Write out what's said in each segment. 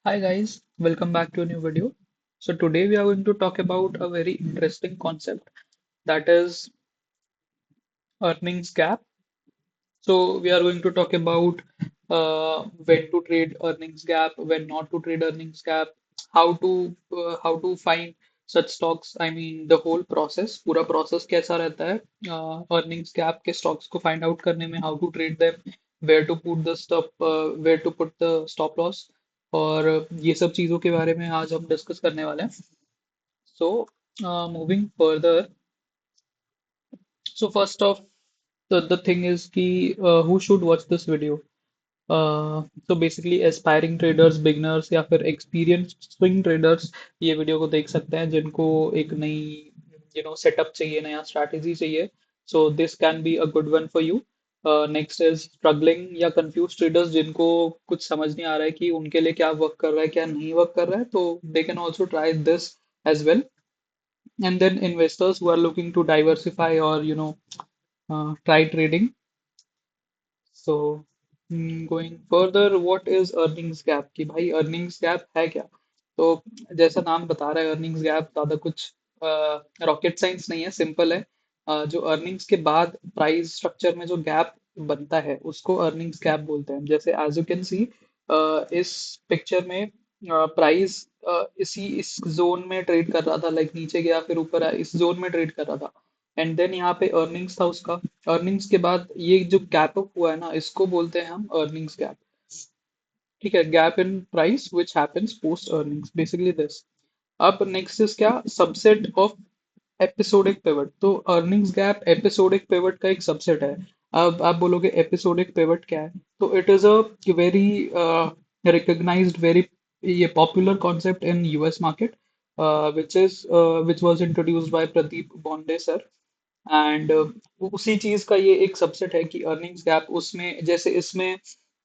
Hi guys, welcome back to a new video. So today we are going to talk about a very interesting concept that is earnings gap. So we are going to talk about when to trade earnings gap, when not to trade earnings gap, how to find such stocks. I mean the whole process, पूरा process कैसा रहता है earnings gap के stocks को find out करने में, how to trade them, where to put the stop loss और ये सब चीज़ों के बारे में आज हम डिस्कस करने वाले हैं. So moving further, so first off the thing is कि who should watch this video? तो बेसिकली एस्पायरिंग ट्रेडर्स बिगनर्स या फिर एक्सपीरियंस्ड स्विंग ट्रेडर्स ये वीडियो को देख सकते हैं जिनको एक नई सेटअप चाहिए नया स्ट्रैटेजी चाहिए so this can be a good one for you. Next is struggling या कंफ्यूज ट्रेडर्स जिनको कुछ समझ नहीं आ रहा है कि उनके लिए क्या वर्क कर रहा है क्या नहीं वर्क कर रहा है तो they can also try this as well. And then investors who are looking to diversify or try trading. So, going further, what is earnings gap? कि भाई earnings gap है क्या? तो जैसा नाम बता रहा है earnings gap ज़्यादा कुछ रॉकेट साइंस नहीं है, सिंपल है. जो earnings के बाद प्राइस स्ट्रक्चर में जो गैप बनता है उसको earnings gap बोलते हैं. जैसे as you can see इस पिक्चर में प्राइस इस जोन में ट्रेड कर रहा था, लाइक नीचे गया फिर ऊपर आया, इस जोन में ट्रेड कर रहा था. एंड देन यहाँ पे अर्निंग्स था उसका. अर्निंग्स के बाद ये जो गैप अप हुआ है ना इसको बोलते हैं हम अर्निंग्स गैप. ठीक है, gap in price which happens post earnings, basically this. अब नेक्स्ट इज क्या, सबसेट ऑफ एपिसोडिक पिवट. तो अर्निंग्स गैप एपिसोडिक पिवट का एक सबसेट है. अब आप बोलोगे एपिसोडिक पिवट क्या है, तो it is a very recognised very ये popular concept in US market which was introduced by Pradeep Bonde sir. एंड उसी चीज का ये एक सबसेट है कि अर्निंग्स गैप, उसमें जैसे इसमें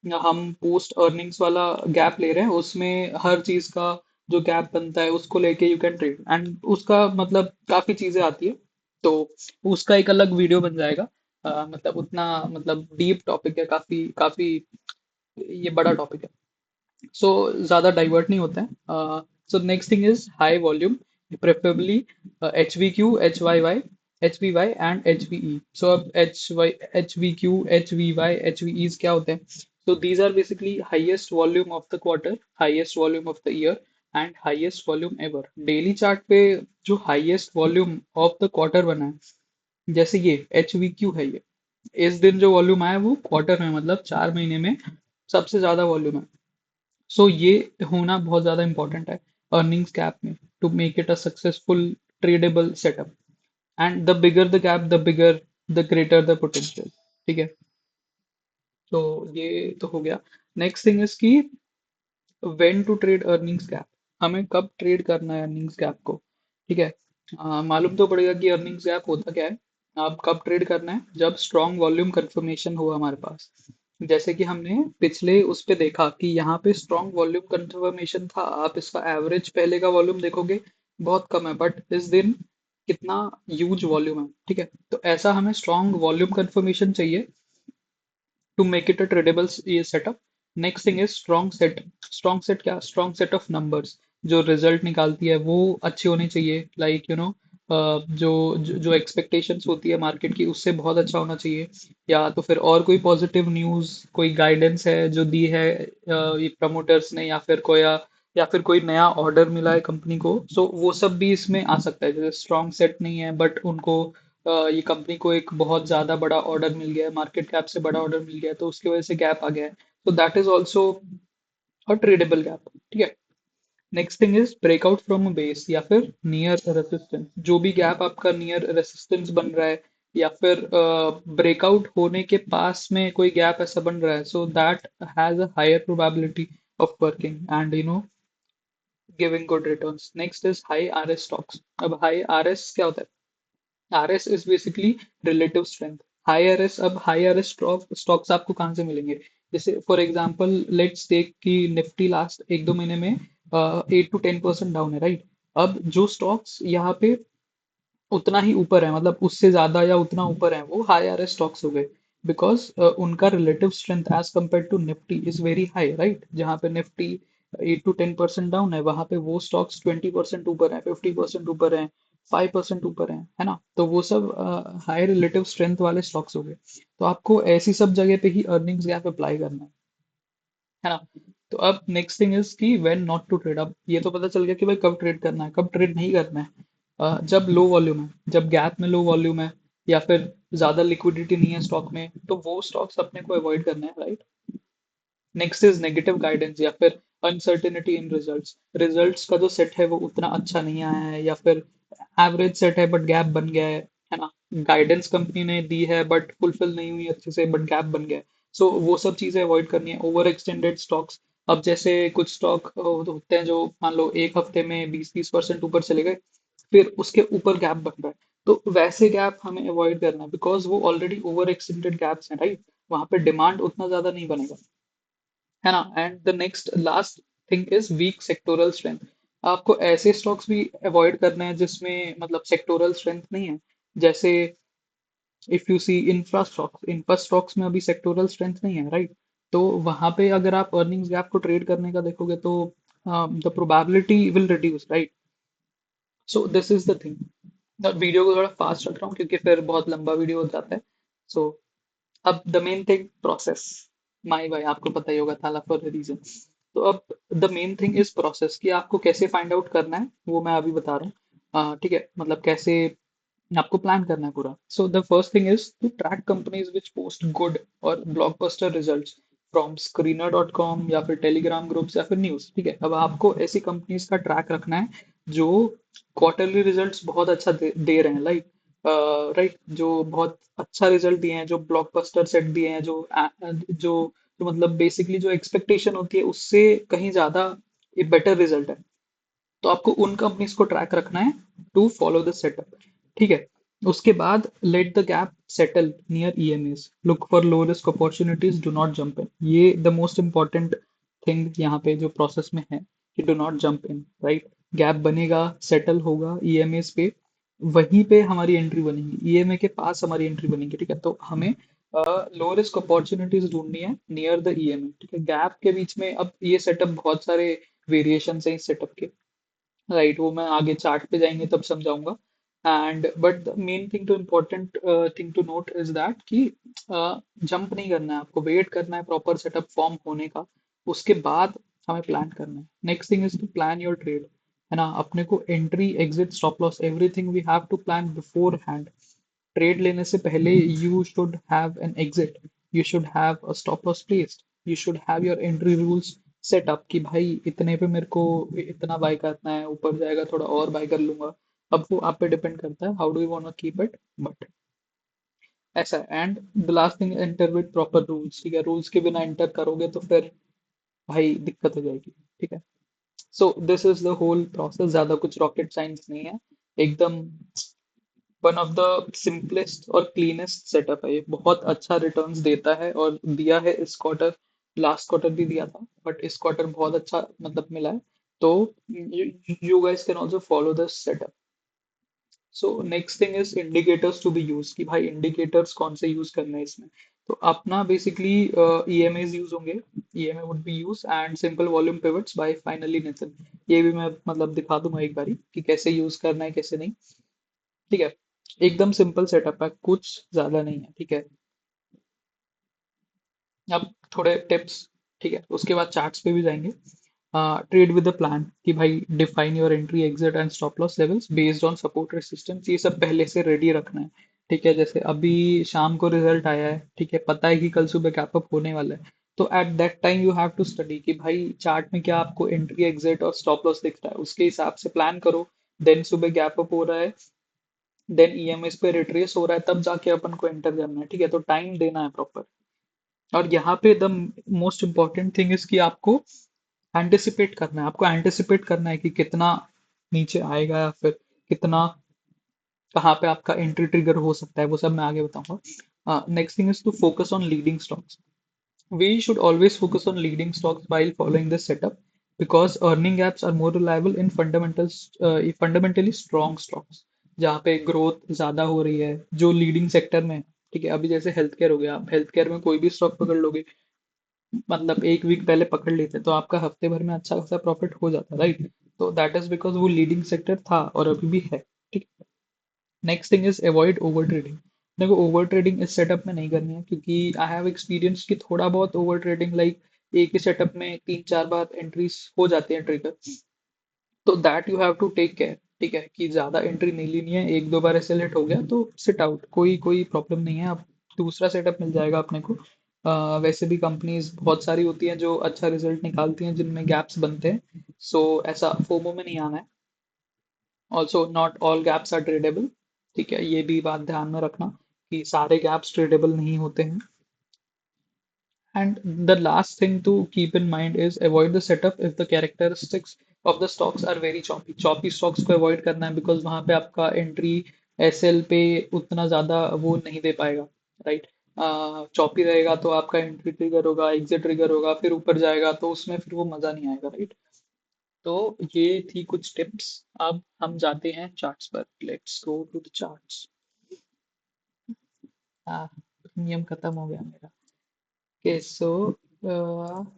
हम पोस्ट अर्निंग्स वाला गैप ले रहे हैं, उसमें हर चीज का जो गैप बनता है उसको लेके यू कैन ट्रेड एंड उसका मतलब काफी चीजें आती है. तो उसका एक अलग वीडियो बन जाएगा. मतलब उतना मतलब डीप टॉपिक है, काफी काफी ये बड़ा टॉपिक है. सो ज्यादा डाइवर्ट नहीं होता है. So next thing is high volume, preferably H V Q H V Y and H V E. So अब H V Q H V Y H V Es क्या होते हैं? So these are basically highest volume of the quarter, highest volume of the year and highest volume ever. Daily chart पे जो highest volume of the quarter बना है, जैसे ये H V Q है, ये इस दिन जो वॉल्यूम आया वो क्वार्टर में मतलब 4 महीने में सबसे ज्यादा वॉल्यूम है. सो ये होना बहुत ज्यादा इंपॉर्टेंट है अर्निंग्स गैप में to make it a successful tradeable setup. And the bigger the gap the bigger the greater the potential. ठीक है, तो ये तो हो गया. नेक्स्ट थिंग इज कि when to trade earnings gap, हमें कब ट्रेड करना है अर्निंग्स गैप को. ठीक है, मालूम तो पड़ेगा कि अर्निंग्स गैप होता क्या है. आप कब ट्रेड करना है, जब स्ट्रॉन्ग वॉल्यूम कंफर्मेशन हो हमारे पास. जैसे कि हमने पिछले उस पे देखा कि यहाँ पे स्ट्रॉन्ग वॉल्यूम कंफर्मेशन था. आप इसका एवरेज पहले का वॉल्यूम देखोगे बहुत कम है, बट इस दिन कितना ह्यूज वॉल्यूम है. ठीक है, तो ऐसा हमें स्ट्रॉन्ग वॉल्यूम कंफर्मेशन चाहिए to make it a tradable setup. Next thing is strong set. Strong set क्या, strong set of numbers. जो रिजल्ट निकालती है वो अच्छी होनी चाहिए, लाइक जो एक्सपेक्टेशंस होती है मार्केट की उससे बहुत अच्छा होना चाहिए. या तो फिर और कोई पॉजिटिव न्यूज़, कोई गाइडेंस है जो दी है ये प्रमोटर्स ने, या फिर कोई नया ऑर्डर मिला है कंपनी को, सो वो सब भी इसमें आ सकता है. जैसे स्ट्रॉन्ग सेट नहीं है बट उनको ये कंपनी को एक बहुत ज्यादा बड़ा ऑर्डर मिल गया है, मार्केट कैप से बड़ा ऑर्डर मिल गया है, तो उसकी वजह से गैप आ गया है. तो that is also a tradable gap. ठीक है, next thing is breakout from a base या फिर नियर रेसिस्टेंस. जो भी गैप आपका नियर रेसिस्टेंस बन रहा है या फिर ब्रेकआउट होने के पास में कोई गैप ऐसा बन रहा है, so that has a higher probability of working and giving good returns. Next is high R S stocks. अब हाई आर एस क्या होता है? RS is basically relative strength. High RS, अब हाई आरएस स्टॉक्स आपको कहाँ से मिलेंगे? जैसे फॉर एग्जांपल लेट्स टेक कि निफ्टी लास्ट 1-2 महीने में 8 to 10% डाउन है, राइट. अब जो स्टॉक्स यहाँ पे उतना ही ऊपर है, मतलब उससे ज्यादा या उतना ऊपर है, वो हाई आरएस स्टॉक्स हो गए. बिकॉज उनका relative strength as compare to Nifty is very high, right. जहाँ पे निफ्टी 8 to 10% डाउन है, वहां पे वो स्टॉक्स 20% ऊपर है, 50% ऊपर है, 5% ऊपर है ना? तो वो सब हाई रिलेटिव स्ट्रेंथ वाले स्टॉक्स हो गए। तो आपको ऐसी सब जगह पे ही अर्निंग्स गैप अप्लाई करना है ना? तो अब नेक्स्ट थिंग इज कि व्हेन नॉट टू ट्रेड। अब ये तो पता चल गया कि भाई कब ट्रेड करना है, कब ट्रेड नहीं करना है। जब लो वॉल्यूम है, जब गैप में लो वॉल्यूम है, या फिर ज्यादा लिक्विडिटी नहीं है स्टॉक में, तो वो स्टॉक्स अपने को अवॉइड करना है, right? Next is negative guidance या फिर अनसर्टेनिटी इन रिजल्ट्स। रिजल्ट्स का जो सेट है वो उतना अच्छा नहीं आया है, या फिर एवरेज सेट है बट गैप बन गया है ना? गाइडेंस कंपनी ने दी है बट फुलफिल नहीं हुई अच्छे से, बट गैप बन गया है। सो वो सब चीजें अवॉइड करनी है। ओवर एक्सटेंडेड स्टॉक्स, अब जैसे कुछ स्टॉक होते हैं जो मान लो एक हफ्ते में 20-30% ऊपर चले गए, फिर उसके ऊपर गैप बन रहा है, तो वैसे गैप हमें अवॉइड करना है, बिकॉज वो ऑलरेडी ओवर एक्सटेंडेड गैप्स हैं, राइट? वहां पे डिमांड उतना ज्यादा नहीं बनेगा, है ना? And the next last thing is weak sectoral strength. आपको ऐसे स्टॉक्स भी अवॉइड करने हैं जिसमें मतलब सेक्टोरल स्ट्रेंथ नहीं है। जैसे if you see infra stocks में अभी सेक्टोरल स्ट्रेंथ नहीं है, राइट? तो वहां पे अगर आप अर्निंग्स गैप को ट्रेड करने का देखोगे तो the probability will reduce, right? So this is the thing. Video को थोड़ा फास्ट रख रहा हूँ क्योंकि फिर बहुत लंबा वीडियो हो जाता है। सो अब द मेन थिंग प्रोसेस। माई भाई आपको पता ही होगा, थाला फॉर अ रीजन। तो अब the main thing is process, कि आपको कैसे फाइंड आउट करना है वो मैं अभी बता रहा हूँ। ठीक है, मतलब कैसे आपको प्लान करना है पूरा। So the first thing is to track companies which post good और blockbuster results from screener dot com या फिर टेलीग्राम ग्रुप्स या फिर न्यूज़। ठीक है, अब आपको ऐसी कंपनीज का ट्रैक रखना है जो क्वार्टरली रिजल्ट्स बहुत अच्छा दे रहे हैं, लाइक राइट, जो बहुत अच्छा रिजल्ट दिए हैं, जो ब्लॉकबस्टर सेट दिए हैं, जो मतलब बेसिकली जो एक्सपेक्टेशन होती है उससे कहीं ज्यादा बेटर रिजल्ट है। तो आपको उन कंपनीज को ट्रैक रखना है टू फॉलो द सेटअप। ठीक है, उसके बाद let the gap settle near EMS, look for low risk opportunities, do not jump in. ये द मोस्ट इंपॉर्टेंट थिंग यहाँ पे जो प्रोसेस में है, कि do not jump in, right? Gap बनेगा, सेटल होगा ईएमएस पे, वहीं पे हमारी एंट्री बनेगी, ईएमए के पास हमारी एंट्री बनेगी। ठीक है, तो हमें लो रिस्क अपॉर्चुनिटीज ढूंढनी है नियर द ईएमए। ठीक है, गैप के बीच में अब ये सेटअप बहुत सारे वेरिएशन है इस सेटअप के, राइट? वो मैं आगे चार्ट पे जाएंगे तब समझाऊंगा। And but the main thing to important thing to note is that कि जंप नहीं करना है, आपको वेट करना है प्रॉपर सेटअप फॉर्म होने का, उसके बाद हमें प्लान करना है। Next thing is to plan your trade, है ना? अपने को entry exit stop loss everything we have to plan beforehand. Trade लेने से पहले you should have an exit, you should have a stop loss placed, you should have your entry rules set up, कि भाई इतने पे मेरे को इतना बाय करना है, ऊपर जाएगा थोड़ा और बाय कर लूंगा। अब वो आप पे डिपेंड करता है how do you want to keep it, but ऐसा है। And the last thing, enter with proper rules. ठीक है, रूल्स के बिना एंटर करोगे तो फिर भाई दिक्कत हो जाएगी। ठीक है, so this is the whole process, ज्यादा कुछ रॉकेट साइंस नहीं है, एकदम वन ऑफ द सिंपलेस्ट और क्लीनेस्ट सेटअप है। ये बहुत अच्छा रिटर्न्स देता है और दिया है इस क्वार्टर, लास्ट क्वार्टर भी दिया था, बट इस क्वार्टर बहुत अच्छा मतलब मिला है। तो you guys can also follow this setup. So next thing is indicators to be use, कि भाई इंडिकेटर्स कौन से यूज करने हैं इसमें। तो अपना बेसिकली ईएमएस यूज होंगे, EMA would be use, and simple volume pivots by finally Nitin. ये भी मैं मतलब दिखा दूंगा एक बारी कि कैसे यूज करना है कैसे नहीं। ठीक है, एकदम सिंपल सेटअप है, कुछ ज्यादा नहीं है। ठीक है, अब थोड़े टिप्स। ठीक है, उसके बाद चार्ट्स पे भी जाएंगे। ट्रेड विद द प्लान, कि भाई define your entry exit and stop loss levels based on support resistance, ये सब पहले से रेडी रखना है। ठीक है, जैसे अभी शाम को रिजल्ट आया है, ठीक है, पता है कि कल सुबह गैप अप होने वाला है, तो at that time you have to study कि भाई चार्ट में क्या आपको एंट्री एग्जिट और स्टॉप लॉस दिख रहा है, उसके हिसाब से प्लान करो। देन सुबह गैप अप हो रहा है, देन ईएमएस पे रिट्रेस हो रहा है, तब जाके अपन को एंटर करना है। ठीक है, तो टाइम देना है प्रॉपर। और यहाँ पे the most important thing is कि आपको एंटिसिपेट करना है, आपको एंटिसिपेट करना है कि कितना नीचे आएगा या फिर कितना, कहाँ पे आपका एंट्री ट्रिगर हो सकता है, वो सब मैं आगे बताऊंगा। Next thing is to focus on leading stocks. We should always focus on leading stocks while following this setup, because earning gaps are more reliable in fundamentally strong stocks, जहाँ पे ग्रोथ ज्यादा हो रही है, जो लीडिंग सेक्टर में है। ठीक है, अभी जैसे हेल्थ केयर हो गया, आप हेल्थ केयर में कोई भी स्टॉक पकड़ लोगे, मतलब एक वीक पहले पकड़ लेते तो आपका हफ्ते भर में अच्छा खासा प्रॉफिट हो जाता, राइट? तो दैट इज बिकॉज वो लीडिंग सेक्टर था और अभी भी है, ठीक। Next thing is avoid over trading. देखो ओवर ट्रेडिंग इस सेटअप में नहीं करनी है, क्योंकि आई हैव एक्सपीरियंस कि थोड़ा बहुत ओवर ट्रेडिंग लाइक एक ही सेटअप में तीन चार बार एंट्रीज हो जाती हैं ट्रिगर। तो that you have to take care, ठीक है, कि ज्यादा एंट्री नहीं लेनी है। एक दो बार ऐसे लेट हो गया तो सिट आउट, कोई कोई प्रॉब्लम नहीं है, अब दूसरा सेटअप मिल जाएगा अपने को। वैसे भी कंपनीज बहुत सारी होती हैं जो अच्छा रिजल्ट निकालती हैं जिनमें गैप्स बनते हैं, सो ऐसा फोमो में नहीं आना है। Also not all gaps are tradeable, ठीक है, ये भी बात ध्यान में रखना कि सारे गैप्स ट्रेडेबल नहीं होते हैं। And the last thing to keep in mind is avoid the setup if the characteristics of the stocks are very choppy. Choppy stocks को avoid करना है, because वहाँ पे आपका एंट्री एसएल पे उतना ज़्यादा वो नहीं दे पाएगा, राइट? चॉपी रहेगा तो आपका एंट्री ट्रिगर होगा, एग्जिट ट्रिगर होगा, फिर ऊपर जाएगा तो उसमें फिर वो मज़ा नहीं आएगा, राइट? तो ये थी कुछ टिप्स। अब हम जाते हैं चार्ट्स पर। Let's go to the charts. Premium खत्म हो गया मेरा। ओके सो तो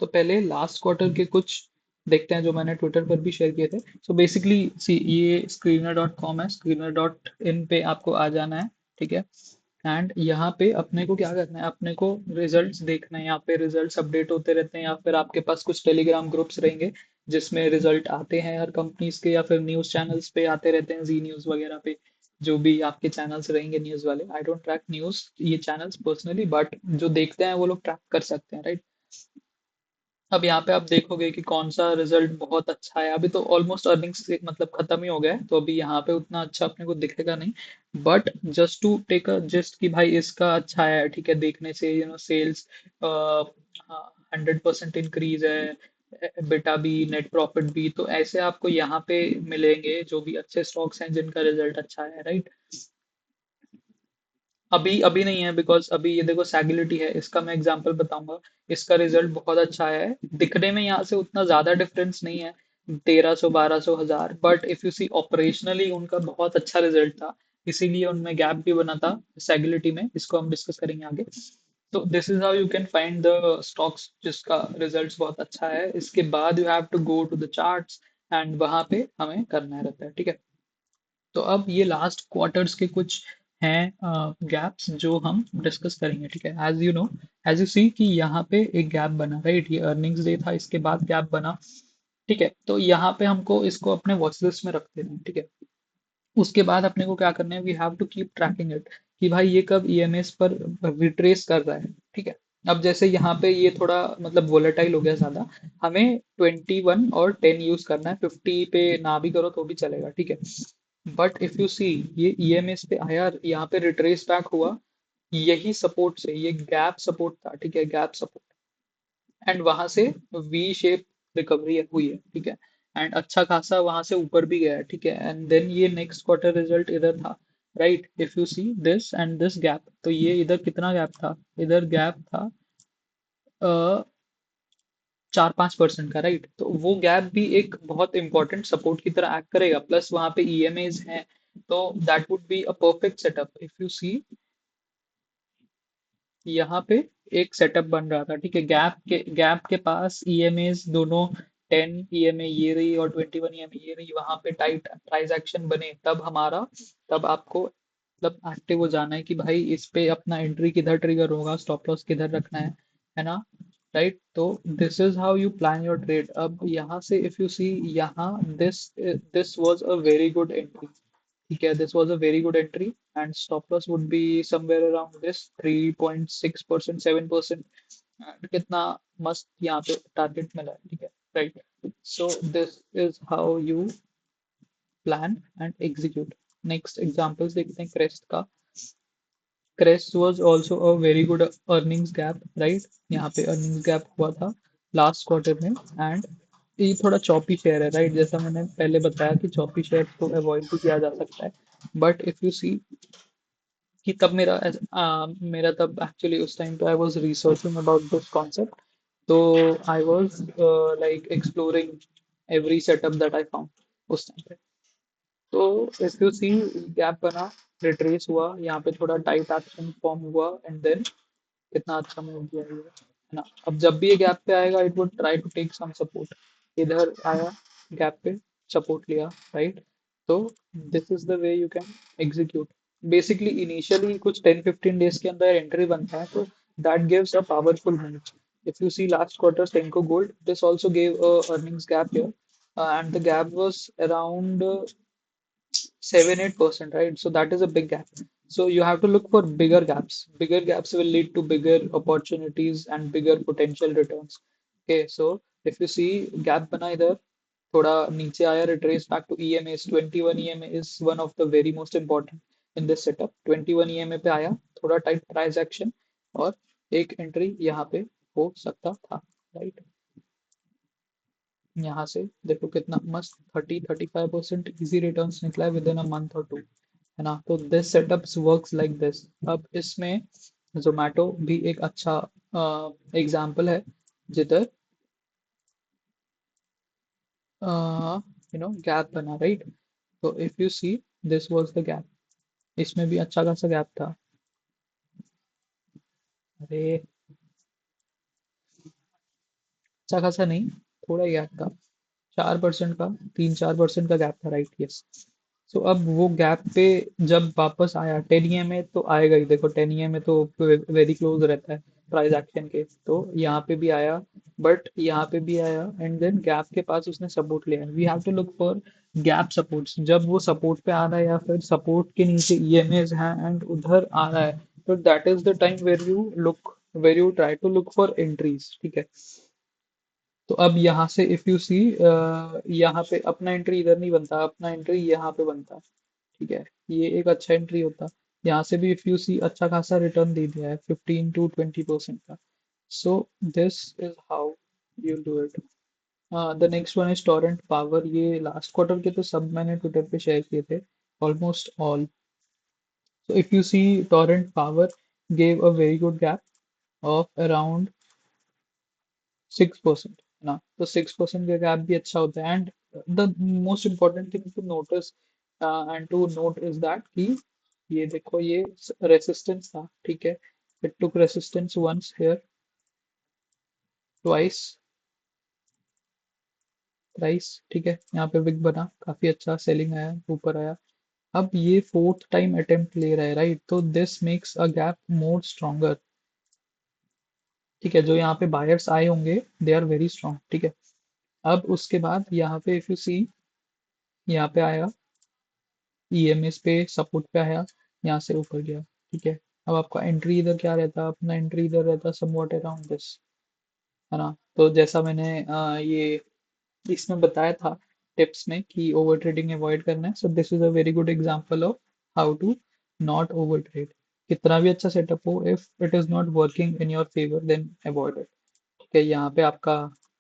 पहले लास्ट क्वार्टर के कुछ देखते हैं जो मैंने ट्विटर पर भी शेयर किए थे। सो बेसिकली सी, ये स्क्रीनर डॉट कॉम है, स्क्रीनर डॉट इन पे आपको आ जाना है, ठीक है। एंड यहाँ पे अपने को क्या करना है, अपने को रिजल्ट्स देखना है। यहाँ पे रिजल्ट्स अपडेट होते रहते हैं, या फिर आपके पास कुछ टेलीग्राम ग्रुप्स रहेंगे जिसमें रिजल्ट आते हैं हर कंपनीज के, या फिर न्यूज़ चैनल्स पे आते रहते हैं, जी न्यूज़ वगैरह पे। जो भी आपके चैनल्स रहेंगे न्यूज़ वाले, आई डोंट ट्रैक न्यूज़ ये चैनल्स पर्सनली, बट जो देखते हैं वो लोग ट्रैक कर सकते हैं, राइट? अब यहाँ पे आप देखोगे कि कौन सा रिजल्ट बहुत अच्छा है। अभी तो ऑलमोस्ट अर्निंग्स मतलब खत्म ही हो गया है, तो अभी यहाँ पे उतना अच्छा अपने को दिखेगा नहीं। But just to take a just कि भाई इसका अच्छा है, ठीक है, देखने से सेल्स 100% इंक्रीज है, बेटा भी, नेट प्रॉफिट भी, तो ऐसे आपको यहाँ पे मिलेंगे जो भी अच्छे स्टॉक्स हैं जिनका रिजल्ट अच्छा है, राइट? अभी अभी नहीं है, बिकॉज अभी ये देखो सैगिलिटी है, इसका मैं एग्जांपल बताऊंगा। इसका रिजल्ट बहुत अच्छा है, दिखने में यहाँ से उतना ज्यादा डिफरेंस नहीं है, 1300 1200 हजार, but if you see operationally उनका बहुत अच्छा रिजल्ट था, इसीलिए उनमें गैप भी बना था सैगिलिटी में। इसको हम डिस्कस करेंगे आगे। तो this is how you can find the stocks जिसका रिजल्ट बहुत अच्छा है। इसके बाद you have to go to the charts, and वहां पे हमें करना रहता है, ठीक है। तो अब ये लास्ट क्वार्टर्स के कुछ हैं गैप्स जो हम डिस्कस करेंगे, ठीक है। As you know, as you see कि यहाँ पे एक गैप बना, राइट? ये अर्निंग्स डे था, इसके बाद गैप बना, ठीक है। तो यहाँ पे हमको इसको अपने वॉच लिस्ट में रख देना है, ठीक है। उसके बाद अपने को क्या करना है, we have to keep tracking it कि भाई ये कब ईएमएस पर रिट्रेस कर रहा है, ठीक है। अब जैसे यहाँ पे ये थोड़ा मतलब वोलेटाइल हो गया ज्यादा, हमें 21 और 10 यूज करना है, 50 पे ना भी करो तो भी चलेगा, ठीक है। बट इफ यू सी, ये ईएमएस पे आया, यहाँ पे रिट्रेस बैक हुआ, यही सपोर्ट से, ये गैप सपोर्ट था, ठीक है, गैप सपोर्ट, एंड वहां से वी शेप रिकवरी हुई है, ठीक है। एंड अच्छा खासा वहां से ऊपर भी गया है, ठीक है। एंड देन ये नेक्स्ट क्वार्टर रिजल्ट इधर था, right? If you see this and this gap, तो ये इधर कितना गैप था, इधर गैप था 4-5% का, राइट? तो वो गैप भी एक बहुत इंपॉर्टेंट सपोर्ट की तरह एक्ट करेगा, प्लस वहां पे ईएमएज हैं, तो that would be a perfect setup. If you see यहाँ पे एक सेटअप बन रहा था, ठीक है, गैप के पास ईएमएस दोनों, 10 ईएमए ये रही और 21 ईएमए ये रही, वहां पे टाइट प्राइस एक्शन बने, तब आपको मतलब एक्टिव हो जाना है कि भाई इस पे अपना एंट्री किधर ट्रिगर होगा, स्टॉप लॉस किधर रखना है ना, राइट? तो this is how you plan your trade. अब यहाँ से इफ यू सी, यहाँ this this was a very good entry, ठीक है, this was a very good entry, and stop loss would be somewhere around this 3.6%, 7%, कितना मस्त यहाँ पे टारगेट मिला है, ठीक है, right? So this is how you plan and execute. Next examples देखते हैं क्रेस्ट का। Crest was also a very good earnings gap, right? यहाँ पे अर्निंग्स गैप हुआ था लास्ट क्वार्टर में, एंड ये थोड़ा चॉपी शेयर है, राइट? जैसा मैंने पहले बताया कि चॉपी शेयर को अवॉइड भी किया जा सकता है, बट इफ यू सी कि तब मेरा तब एक्चुअली उस टाइम पे I was researching about this concept, तो I was like exploring every setup that I found उस टाइम पे। तो इफ यू सी, गैप बना, रिट्रेस हुआ, यहाँ पे थोड़ा टाइट एक्शन फॉर्म हुआ, एंड देन कितना अच्छा मूव किया ये है ना। अब जब भी ये गैप पे आएगा it would try to take some support. इधर आया गैप पे, सपोर्ट लिया, राइट। तो this is the way you can execute. Basically initially कुछ 10-15 डेज के अंदर एंट्री बनता है, तो that gives a powerful move. If you see last quarter Tenco Gold, this also gave a earnings gap here, and the gap was around 7-8%, right? So that is a big gap. So you have to look for bigger gaps. Bigger gaps will lead to bigger opportunities and bigger potential returns. Okay, so if you see gap बना इधर, थोड़ा नीचे आया, retrace back to EMAs. 21 EMA is one of the very most important in this setup. 21 EMA पे आया, थोड़ा tight price action, और एक एंट्री यहाँ पे हो सकता था, राइट। यहाँ से देखो कितना मस्त 30-35% इजी रिटर्न्स निकला है विद इन अ मंथ और टू, है ना। तो this setups works like this. अब इसमें जोमेटो भी एक अच्छा एग्जाम्पल है, जिधर गैप बना, राइट। तो if you see, this was the gap. इसमें भी अच्छा खासा गैप था। अरे, अच्छा खासा नहीं, थोड़ा ही गैप था, 4% का, 3-4% का गैप था, राइट, यस। सो अब वो गैप पे जब वापस आया 10 EMA, तो आएगा ही, देखो 10 EMA तो वेरी क्लोज रहता है प्राइस एक्शन के, तो यहाँ पे भी आया, बट यहाँ पे भी आया, एंड देन गैप के पास उसने सपोर्ट लिया। We have to look for gap supports. जब वो सपोर्ट पे आ रहा है या फिर सपोर्ट के नीचे ईएमएस हैं एंड उधर आ रहा है, तो that is the time where you try to look for entries, ठीक है। तो अब यहाँ से इफ यू सी, यहाँ पे अपना एंट्री इधर नहीं बनता, अपना एंट्री यहाँ पे बनता, ठीक है। ये एक अच्छा एंट्री होता। यहाँ से भी इफ यू सी अच्छा खासा रिटर्न दे दिया है 15-20% का। So this is how you do it. The next one is Torrent Power. ये लास्ट क्वार्टर के तो सब मैंने ट्विटर पे शेयर किए थे, almost all. So if you see, Torrent Power gave a very good gap of around 6%, है ना। तो 6% का गैप भी अच्छा होता है, and the most important thing to notice and to note is that कि ये देखो, ये रेसिस्टेंस था, ठीक है। It took resistance once here, twice, thrice, ठीक है। यहाँ पे विक बना, काफी अच्छा सेलिंग आया, ऊपर आया। अब ये फोर्थ टाइम अटेम्प्ट ले रहा है, राइट। तो this makes a gap more stronger, ठीक है। जो यहाँ पे बायर्स आए होंगे, दे आर वेरी स्ट्रॉन्ग, ठीक है। अब उसके बाद यहाँ पे इफ यू सी, यहाँ पे आया, ईएमएस पे सपोर्ट पे आया, यहाँ से ऊपर गया, ठीक है। अब आपका एंट्री इधर क्या रहता, अपना एंट्री इधर रहता समवॉट अराउंड दिस, है ना। तो जैसा मैंने ये इसमें बताया था टिप्स में कि ओवर ट्रेडिंग अवॉइड करना है, so this is a very good example of how to not over trade. कितना भी अच्छा सेटअप हो, if it is not working in your favour, then avoid it. ठीक है, यहाँ पे आपका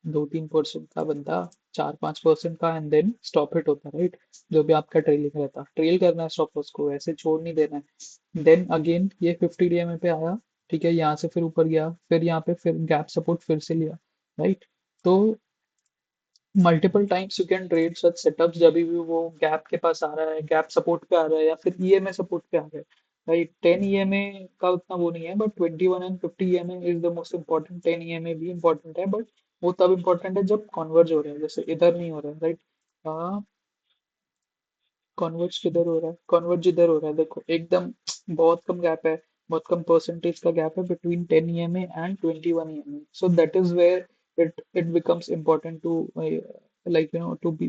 2-3% का बनता, 4-5% का, एंड देन स्टॉप हिट होता, राइट। जो भी आपका ट्रेलिंग रहता, ट्रेल करना है स्टॉप लॉस को, ऐसे छोड़ नहीं देना है। देन अगेन ये 50 DMA पे आया, ठीक है। यहाँ से फिर ऊपर गया, फिर यहाँ पे फिर गैप सपोर्ट फिर से लिया, राइट। तो multiple times you can trade such setups, जब भी वो गैप के पास आ रहा है, गैप सपोर्ट पे आ रहा है, या फिर ईएमए सपोर्ट पे आ रहा है, राइट। 10 EMA का उतना वो नहीं है, but 21 and 50 EMA is the most important. 10 EMA भी इम्पोर्टेंट है, बट वो तब इम्पोर्टेंट है जब कॉन्वर्ज हो रहा है, जैसे इधर नहीं हो रहा है, राइट। कॉन्वर्ज किधर हो रहा है, कॉन्वर्ज इधर हो रहा है, देखो एकदम बहुत कम गैप है, बहुत कम परसेंटेज का गैप है between 10 EMA and 21 EMA। So that is where it becomes important to to be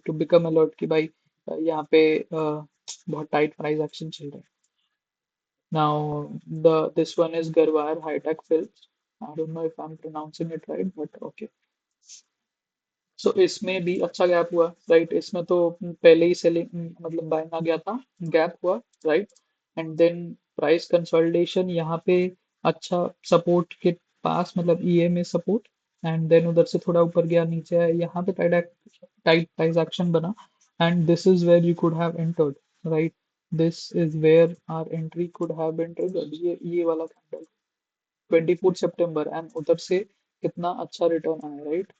to become alert कि भाई यहाँ पे बहुत टाइट प्राइस एक्शन चल रहा है। Now the this one is Garwar High Tech Films. I don't know if I'm pronouncing it right, but okay. सो इसमें भी अच्छा गैप हुआ, राइट। इसमें तो पहले ही सेलिंग, मतलब बाइंग आ गया था, गैप हुआ, right. And then price consolidation यहाँ पे, अच्छा सपोर्ट के पास, मतलब ईएमए सपोर्ट, एंड देन उधर से थोड़ा ऊपर गया, नीचे आया, यहाँ पे टाइट टाइट प्राइस एक्शन बना, and this is where you could have entered, right. This is where our entry could have been triggered, ये वाला कैंडल 24 सितंबर, एंड उधर से कितना अच्छा रिटर्न आया, राइट,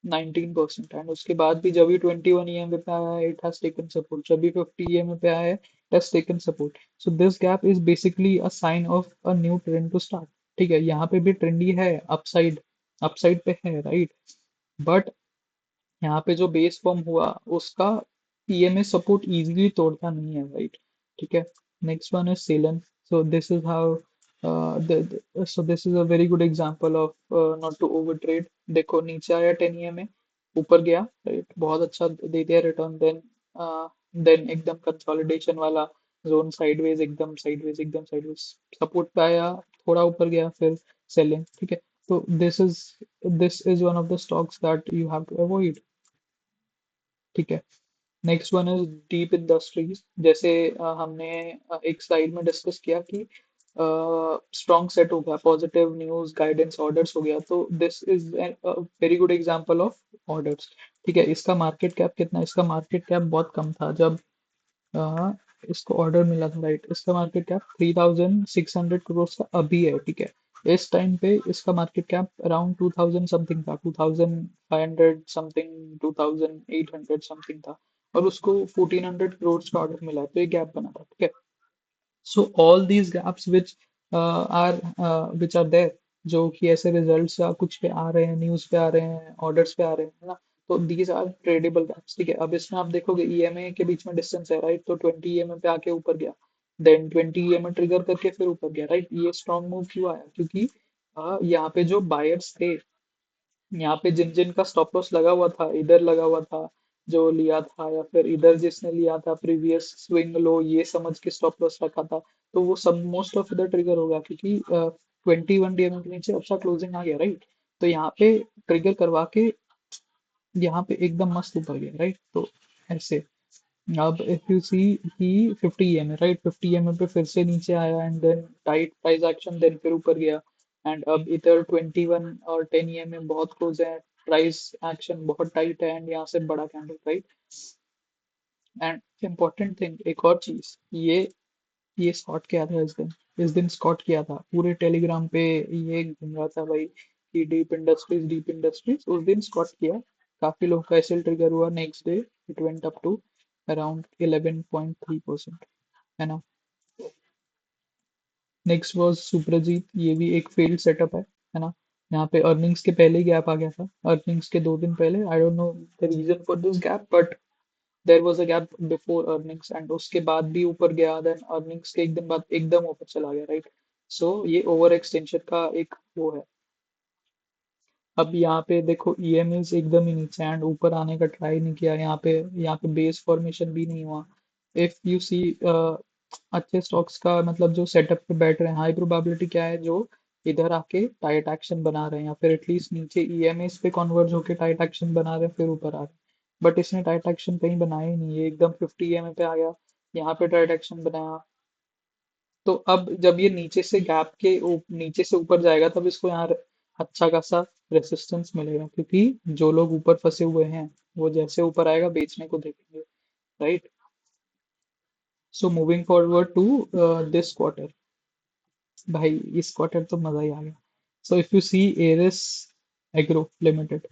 19%। एंड उसके बाद भी जब भी 21 EMA पे आया है, इट हैज टेकन सपोर्ट। जब भी 50 EMA पे आया है, it has taken support. So this gap is basically a sign of a new trend to start. ठीक है, यहाँ पे भी ट्रेंडी है, अपसाइड अपसाइड पे है, राइट। बट यहाँ पे जो बेस फॉर्म हुआ उसका ईएमए सपोर्ट इजीली तोड़ता नहीं है, राइट। ठीक है। नेक्स्ट वन इज सेलन। So this is how so this is a very good example of not to over trade. देखो नीचे आया 10 ईएमए, ऊपर गया, राइट, बहुत अच्छा दे दिया रिटर्न, देन एकदम कंसोलिडेशन वाला जोन, साइडवेज एकदम साइडवेज एकदम साइडवेज, सपोर्ट पे आया, थोड़ा ऊपर गया, फिर सेलिंग। ठीक है। तो this is one of the stocks that you have to avoid. ठीक है। Next one is Deep Industries. जैसे हमने एक स्लाइड में डिस्कस किया कि स्ट्रॉन्ग सेट हो गया, पॉजिटिव न्यूज गाइडेंस ऑर्डर्स हो गया, तो this is very good example of orders. ठीक है। इसका मार्केट कैप कितना, इसका मार्केट कैप बहुत कम था जब हाँ, इसको ऑर्डर मिला था, राइट। इसका मार्केट कैप 3600 करोड़ का अभी है। ठीक है। इस टाइम पे इसका मार्केट कैप अराउंड 2000 समथिंग था, 2500 समथिंग, 2800 समथिंग था, और उसको 1400 करोड़ का ऑर्डर मिला, तो ये गैप बना था। ठीक है। So all these gaps which are there, जो कि ऐसे रिजल्ट्स या कुछ पे आ रहे हैं, न्यूज पे आ रहे हैं, ऑर्डर्स पे आ रहे हैं, है ना। तो दीज आर ट्रेडेबल गैप्स। ठीक है। अब इसमें आप देखोगे ईएमए के बीच में डिस्टेंस है, राइट, तो 20 ईएमए पे आके ऊपर गया, देन 20 ईएमए ट्रिगर करके फिर ऊपर गया, राइट। ये स्ट्रॉन्ग मूव क्यों आया, क्योंकि यहाँ पे जो बायर्स थे, यहाँ पे जिन जिन का स्टॉप लॉस लगा हुआ था, इधर लगा हुआ था जो लिया था, या फिर इधर जिसने लिया था प्रीवियस स्विंग लो ये समझ के स्टॉप लॉस रखा था, तो वो सब मोस्ट ऑफ इधर ट्रिगर होगा, क्योंकि 21 डीएमए के नीचे अच्छा क्लोजिंग आ गया, राइट। तो यहाँ पे ट्रिगर करवा के यहाँ पे एकदम मस्त ऊपर गया, राइट। तो ऐसे अब इफ यू सी कि 50 ईएमए, राइट, 50 ईएमए पे फिर से नीचे आया, and then tight price action, then फिर ऊपर गया, एंड अब इधर 21 और 10 ईएमए बहुत क्लोज है, प्राइस एक्शन बहुत टाइट है, एंड यहाँ से बड़ा candle, right. And important thing, एक और चीज, ये स्कॉट किया था इस दिन स्कॉट किया था, पूरे टेलीग्राम पे ये घूम रहा था भाई कि डीप इंडस्ट्रीज उस दिन स्कॉट किया, काफी लोग का ऐसे ट्रिगर हुआ, next day it went up to around 11.3%, है ना। नेक्स्ट वाज सुप्रजीत, ये भी एक फेल्ड सेटअप है ना। यहाँ पे अर्निंग्स के पहले ही गैप आ गया था, अर्निंग्स के 2 दिन पहले, I don't know the reason for this gap, but there was a gap before earnings, and उसके बाद भी ऊपर गया, देन अर्निंग्स के 1 दिन बाद एकदम ऊपर चला गया, राइट। सो ये ओवर एक्सटेंशन का एक वो है। अब यहाँ पे देखो ईएमएस एकदम ही नीचे, एंड ऊपर आने का ट्राई नहीं किया, यहाँ पे बेस फॉर्मेशन भी नहीं हुआ। इफ यू सी अच्छे स्टॉक्स का मतलब जो सेटअप पे बैठ रहे हैं, हाई प्रोबेबिलिटी क्या है, जो इधर आके टाइट एक्शन बना रहे हैं, या फिर एटलीस्ट नीचे ईएमएस पे कन्वर्ज होके टाइट एक्शन बना रहे हैं, फिर ऊपर आ रहे हैं। बट इसने टाइट एक्शन कहीं बनाया ही नहीं, ये एकदम 50 ईएमए पे आ गया, यहाँ पे टाइट एक्शन बनाया। तो अब जब ये नीचे से ऊपर जाएगा, तब इसको यहाँ अच्छा खासा रेसिस्टेंस मिलेगा, क्योंकि जो लोग ऊपर फंसे हुए हैं वो जैसे ऊपर आएगा बेचने को देखेंगे, right. So moving forward to this quarter, भाई इस क्वार्टर तो मजा ही आ गया। So if you see Aries Agro limited,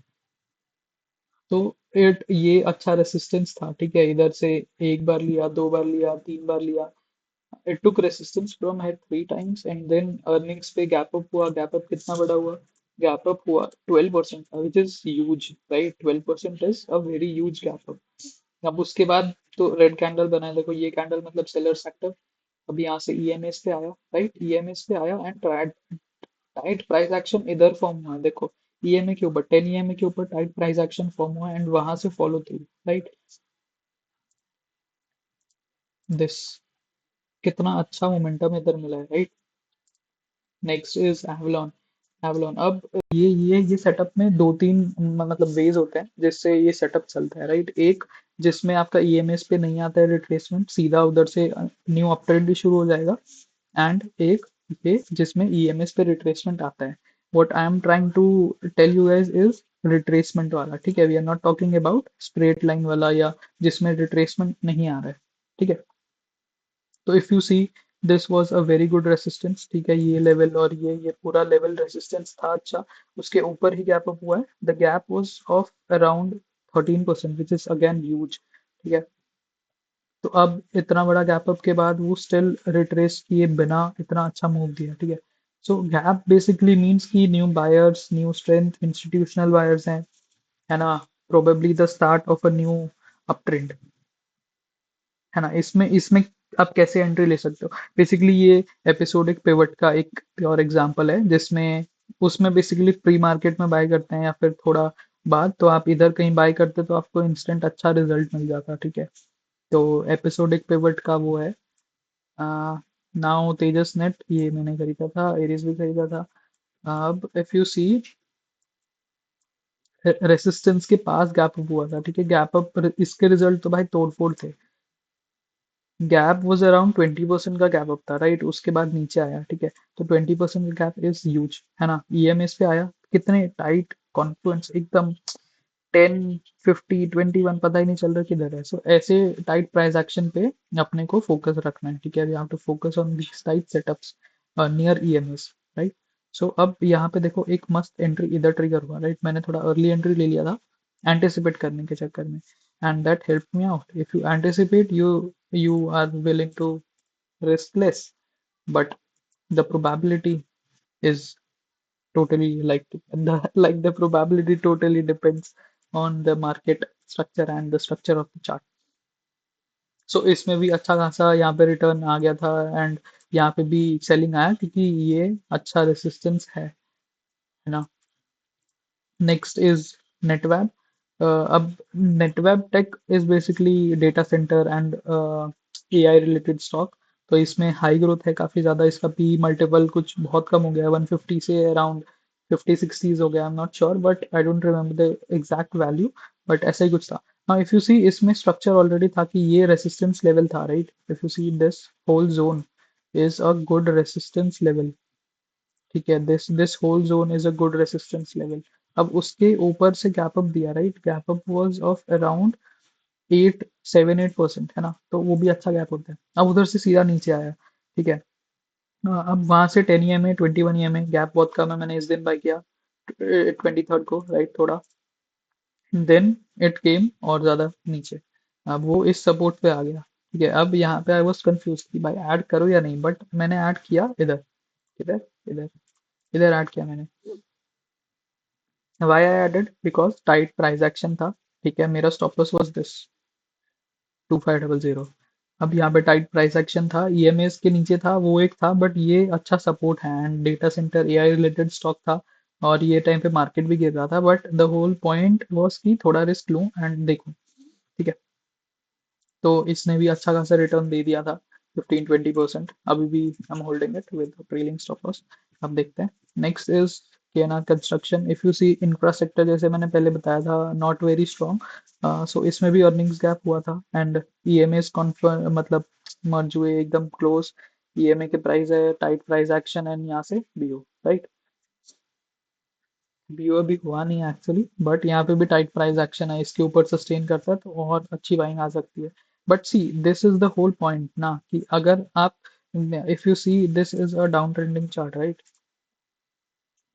तो ये अच्छा रेसिस्टेंस था, ठीक है, इधर से एक बार लिया, 2 बार लिया, 3 बार लिया, it took resistance from here 3 times, and then earnings पे gap up हुआ, gap up कितना बड़ा हुआ, gap up हुआ 12%, which is huge, right, 12% is a very huge gap up। अब उसके बाद तो रेड कैंडल बनाया, देखो ये कैंडल मतलब सेलर सेक्टर। अब यहाँ से ईएमएस पे आया, राइट, ईएमएस पे आया, एंड टाइट प्राइस एक्शन इधर फॉर्म हुआ है, देखो ईएमए के ऊपर, 10 ईएमए के ऊपर टाइट प्राइस एक्शन फॉर्म हुआ, एंड वहां से फॉलो थ्रू, राइट। दिस कितना अच्छा मोमेंटम इधर मिला है, right. Next is Avalon. Avalon अब ये सेटअप में 2-3 मतलब वेज होते हैं जिससे ये सेटअप चलता है, राइट। एक जिसमें आपका ईएमएस पे नहीं आता है रिट्रेसमेंट, सीधा उधर से न्यू अपट्रेंड भी शुरू हो जाएगा, एंड एक ये जिसमें ईएमएस पे रिट्रेसमेंट आता है। What I am trying to tell you guys is retracement वाला, ठीक है, we are not talking about straight line वाला या जिसमें रिट्रेसमेंट नहीं आ रहा है, ठीक है। तो if you see this was a very good resistance, ठीक है, ये लेवल और ये पूरा लेवल रेसिस्टेंस था अच्छा, उसके ऊपर ही गैप अप हुआ है, the gap was of around 13%, which is again huge, ठीक है। तो अब इतना बड़ा गैप अप के बाद वो स्टिल रिट्रेस किए बिना इतना अच्छा मूव दिया, ठीक है। सो गैप बेसिकली मीन्स कि new buyers, new strength, institutional buyers हैं, है ना, probably the start of a new up trend, है ना। इसमें इसमें आप कैसे एंट्री ले सकते हो? बेसिकली ये एपिसोडिक पिवट का एक प्योर एग्जांपल है, जिसमें उसमें बेसिकली प्री मार्केट में बाय करते हैं या फिर थोड़ा बाद, तो आप इधर कहीं बाय करते तो आपको इंस्टेंट अच्छा रिजल्ट मिल जाता, ठीक है। तो एपिसोडिक पिवट का वो है। नाउ तेजस नेट ये मैंने खरीदा था, एरिस भी खरीदा था। अब इफ यू सी, रेसिस्टेंस के पास गैप अप हुआ था, ठीक है। गैप अप, इसके रिजल्ट तो भाई तोड़फोड़ थे। गैप वाज अराउंड 20% का गैप अप था, राइट। उसके बाद नीचे आया, ठीक है। तो 20% का गैप इज ह्यूज, है ना। ईएमएस पे आया, कितने टाइट कॉन्फ्लुएंस, एकदम 10, 50, 21, पता ही नहीं चल रहा किधर है। सो ऐसे टाइट प्राइस एक्शन पे अपने को फोकस रखना है, ठीक है। We have to focus on these tight setups near EMAs, right. So अब यहाँ पे देखो एक मस्त एंट्री इधर ट्रिगर हुआ, राइट। मैंने थोड़ा अर्ली एंट्री ले लिया था एंटिसिपेट करने के चक्कर में, and that help me out. If you anticipate, you are willing to risk less, but the probability is totally the probability totally depends on the market structure and the structure of the chart. So इसमें भी अच्छा खासा यहाँ पे return आ गया था, and यहाँ पे भी सेलिंग आया क्योंकि ये अच्छा रेसिस्टेंस है ना। Next is NetWeb. अब NetWeb Tech is basically data center and AI related stock. तो इसमें हाई ग्रोथ है काफी ज्यादा, इसका पी मल्टीपल कुछ बहुत कम हो गया है, 150 से अराउंड 50 60 हो गया। I am not sure, but I don't remember the exact value, but ऐसा ही कुछ था। हाँ, इफ यू सी इसमें स्ट्रक्चर ऑलरेडी था कि ये रेसिस्टेंस लेवल था, right. If you see this whole zone is a good resistance level, ठीक है। This whole zone is a good resistance level. अब उसके ऊपर से गैप अप दिया, right. Gap up was of around 878%, है ना। तो वो भी अच्छा गैप होता है। अब उधर से सीधा नीचे आया, ठीक है। अब वहां से 10 EMA, 21 EMA गैप बहुत कम है, मैंने इस दिन बाय किया 23rd को, राइट। थोड़ा देन इट केम और ज्यादा नीचे, अब वो इस सपोर्ट पे आ गया, ठीक है। अब यहाँ पे आई वॉज कंफ्यूज कि भाई ऐड करो या नहीं, बट मैंने ऐड किया इधर, इधर, इधर, इधर ऐड किया मैंने। Why I added? Because tight price action था, ठीक है। मेरा stop loss was this 2500। अब यहाँ पे टाइट प्राइस एक्शन था, ईएमएस के नीचे था, वो एक था, बट ये अच्छा सपोर्ट है, and data centre AI related stock था, और ये टाइम पे मार्केट भी गिर रहा था, but the whole point was कि थोड़ा रिस्क लूं एंड देखूं, ठीक है। तो इसने भी अच्छा खासा रिटर्न दे दिया था, 15-20%। अभी भी I am holding it with trailing stop loss. अब देखते हैं। Next is KNR construction. If you see infrastructure, जैसे मैंने पहले बताया था, नॉट वेरी स्ट्रॉन्ग। सो इसमें भी अर्निंग्स गैप हुआ था, एंड ईएमएस कॉन्फर्म मतलब मर्ज हुए एकदम क्लोज। ईएमए के प्राइस है, टाइट प्राइस एक्शन, एंड यहाँ से बीओ, राइट। बीओ अभी हुआ नहीं है एक्चुअली, बट यहाँ पे भी टाइट प्राइस एक्शन है, इसके ऊपर सस्टेन करता है तो और अच्छी बाइंग आ सकती है। But see, this is the whole point ना, कि अगर आप, if you see this is a down trending chart, right.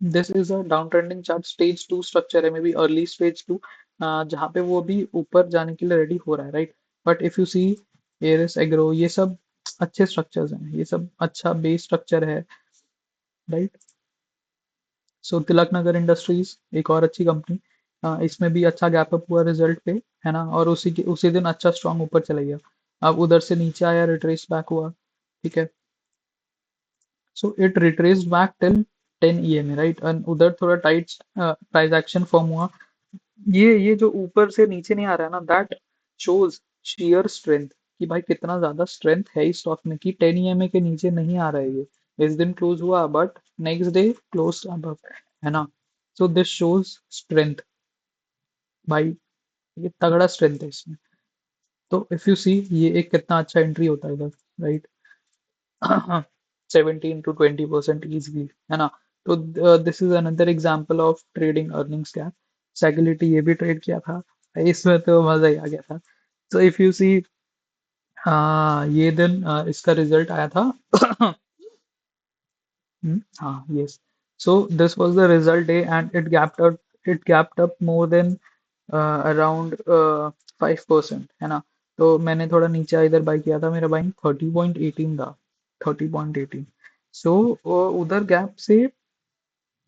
This is a down trending chart, stage 2 structure है, मे बी अर्ली स्टेज 2, जहाँ पे वो भी ऊपर जाने के लिए रेडी हो रहा है, right. But if you see Aries Agro, ये सब अच्छे स्ट्रक्चर्स हैं, ये सब अच्छा बेस स्ट्रक्चर है, right. So Tilak Nagar industries एक और अच्छी कंपनी, इसमें भी अच्छा गैप अप हुआ रिजल्ट पे, है ना। और उसी दिन अच्छा स्ट्रांग ऊपर चला गया। अब उधर से नीचे आया, रिट्रेस बैक हुआ, ठीक है। So it retraced back till 10 EMA, right. And उधर थोड़ा टाइट प्राइस एक्शन फॉर्म हुआ। ये जो ऊपर से नीचे नहीं आ रहा है ना, दैट शोज शेयर स्ट्रेंथ, कि भाई कितना ज्यादा स्ट्रेंथ है इस स्टॉक में, कि 10 EMA के नीचे नहीं आ रहा है ये। इस दिन क्लोज हुआ, but next day close above, है ना। सो दिस शोज स्ट्रेंथ, भाई ये तगड़ा स्ट्रेंथ है इसमें। तो इफ यू सी, ये एक कितना अच्छा एंट्री होता है इधर, राइट। 17 to 20% easily, है ना। तो this is another example of trading earnings gap. सेगिलिटी ये भी ट्रेड किया था, इसमें तो मजा ही आ गया था। तो इफ यू सी, हाँ ये दिन इसका रिजल्ट आया था। हाँ, yes. So this was the result day, and it gapped up more than around 5%, है ना। तो मैंने थोड़ा नीचे इधर बाई किया था, मेरा बाइंग 30.18 था, 30.18। सो उधर गैप से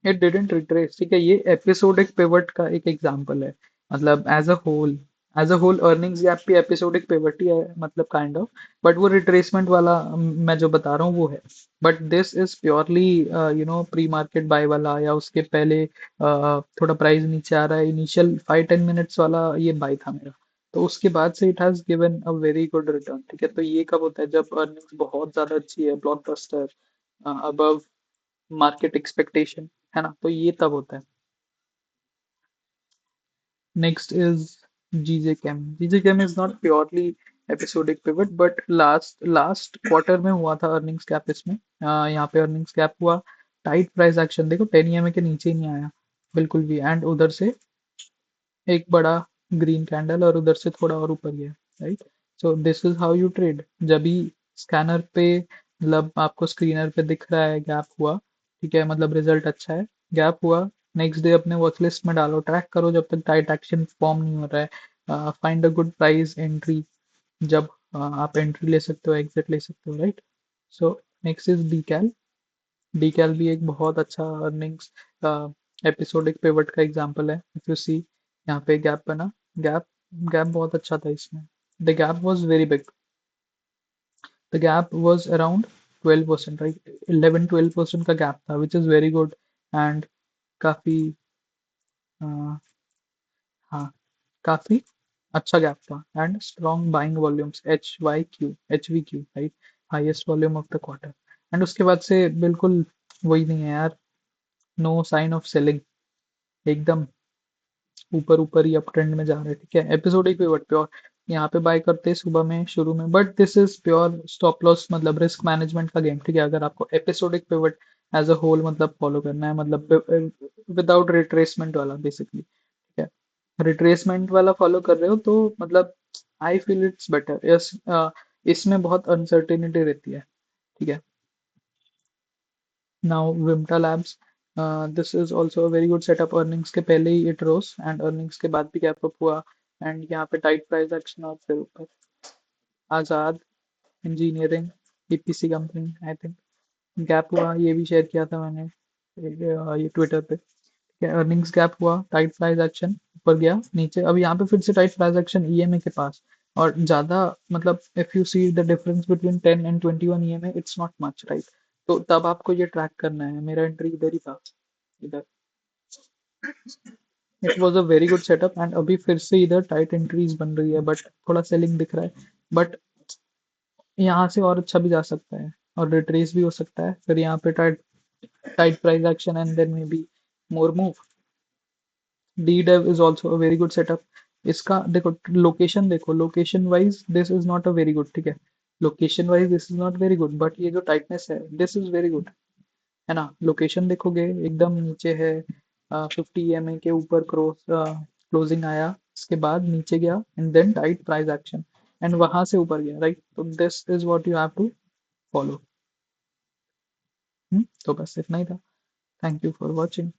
इट डिडंट रिट्रेस, ठीक है। ये एपिसोडिक पिवट का एक एग्जांपल है। मतलब as a whole earnings gap भी एपिसोडिक पिवट ही है, मतलब काइंड ऑफ। बट वो रिट्रेसमेंट वाला मैं जो बता रहा हूँ वो है। But this is purely pre market buy वाला, या उसके पहले थोड़ा प्राइस नीचे आ रहा है, इनिशियल 5-10 मिनट्स वाला ये बाय था मेरा। तो उसके बाद से it has given a very good return, ठीक है। तो ये कब होता है? जब अर्निंग्स बहुत ज्यादा अच्छी है, ब्लॉकबस्टर, अबव मार्केट एक्सपेक्टेशन, है ना। तो ये तब होता है। Next is GJ Cam. GJ Cam is not purely episodic pivot, but last last quarter में हुआ था अर्निंग्स कैप इसमें। यहाँ पे अर्निंग्स कैप हुआ, टाइट प्राइस एक्शन देखो, 10 EMA के नीचे ही नहीं आया बिल्कुल भी, एंड उधर से एक बड़ा ग्रीन कैंडल, और उधर से थोड़ा और ऊपर गया, right. So this is how you trade. जब भी स्कैनर पे, मतलब आपको स्क्रीनर पे दिख रहा है गैप हुआ, ठीक है, मतलब रिजल्ट अच्छा है, गैप हुआ, नेक्स्ट डे अपने वर्क लिस्ट में डालो, ट्रैक करो जब तक टाइट एक्शन फॉर्म नहीं हो रहा है, find a good price entry, जब आप एंट्री ले सकते हो, एग्जिट ले सकते हो, राइट। सो नेक्स्ट इज डीकैल। डीकैल भी एक बहुत अच्छा अर्निंग्स एपिसोडिक पिवट का एग्जांपल है। इफ यू सी, यहाँ पे गैप बना, गैप गैप बहुत अच्छा था इसमें। The gap was very big. The gap was around 12%, right. 11-12% का गैप था, which is very good. And काफ़ी, हाँ, काफ़ी अच्छा गैप था। And strong buying volumes, HYQ, right, highest volume of the quarter. And उसके बाद से बिल्कुल वही नहीं है यार, नो साइन ऑफ सेलिंग, एकदम ऊपर ऊपर ही अप ट्रेंड में जा रहे हैं, ठीक है। एपिसोडिक पिवट प्योर, यहाँ पे बाय करते हैं सुबह में शुरू में, but this is pure stop loss, मतलब रिस्क मैनेजमेंट का गेम, ठीक है। अगर आपको episodic pivot as a whole मतलब फॉलो करना है, मतलब विदाउट रिट्रेसमेंट वाला बेसिकली, ठीक है। रिट्रेसमेंट वाला फॉलो कर रहे हो तो मतलब I feel it's better, yes. इसमें बहुत अनसर्टेनिटी रहती है, ठीक है। Now Vimta Labs, this is also a very good setup। Earnings के पहले ही इट रोज, एंड अर्निंग्स के बाद भी गैप अप हुआ, एंड यहाँ पे टाइट प्राइस एक्शन, और फिर ऊपर। आजाद इंजीनियरिंग, EPC कंपनी, आई थिंक गैप हुआ, ये भी शेयर किया था मैंने ये ट्विटर पे, ठीक है। अर्निंग्स गैप हुआ, टाइट प्राइस एक्शन, ऊपर गया, नीचे, अब यहाँ पे फिर से टाइट प्राइस एक्शन EMA के पास, और ज़्यादा, मतलब if you see the difference between 10 and 21 EMA, it's not much, right. तो तब आपको ये ट्रैक करना है। मेरा एंट्री इधर ही था, इधर। It was a very good setup, and अभी फिर से इधर टाइट एंट्रीज बन रही है, बट थोड़ा सेलिंग दिख रहा है। बट यहाँ से और अच्छा भी जा सकता है, और रिट्रेस भी हो सकता है, फिर यहाँ पे tight tight price action, and then maybe more move. Dee Dev is also a very good setup. इसका देखो, लोकेशन देखो, location wise this is not a very good, ठीक है। Location wise this is not very good, but ये जो tightness है, this is very good, है ना। लोकेशन देखोगे एकदम नीचे है, 50 EMA के ऊपर क्लोजिंग आया, इसके बाद नीचे गया, and then tight price action, and वहां से ऊपर गया, राइट। तो this is what you have to follow. तो बस इतना ही था। Thank you for watching.